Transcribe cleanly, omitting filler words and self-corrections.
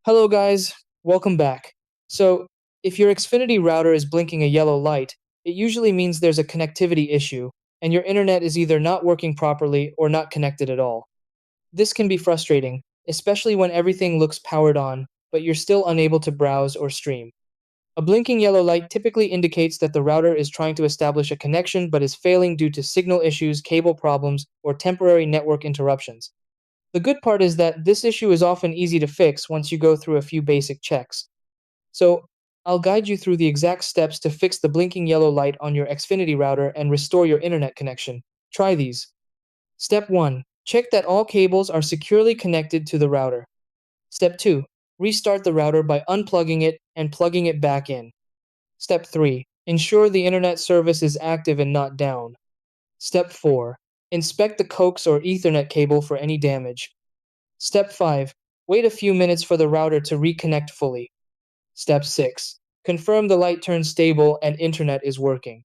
Hello guys, welcome back. So, if your Xfinity router is blinking a yellow light, it usually means there's a connectivity issue, and your internet is either not working properly or not connected at all. This can be frustrating, especially when everything looks powered on, but you're still unable to browse or stream. A blinking yellow light typically indicates that the router is trying to establish a connection but is failing due to signal issues, cable problems, or temporary network interruptions. The good part is that this issue is often easy to fix once you go through a few basic checks. So, I'll guide you through the exact steps to fix the blinking yellow light on your Xfinity router and restore your internet connection. Try these. Step 1. Check that all cables are securely connected to the router. Step 2. Restart the router by unplugging it and plugging it back in. Step 3. Ensure the internet service is active and not down. Step 4. Inspect the coax or Ethernet cable for any damage. Step 5. Wait a few minutes for the router to reconnect fully. Step 6. Confirm the light turns stable and internet is working.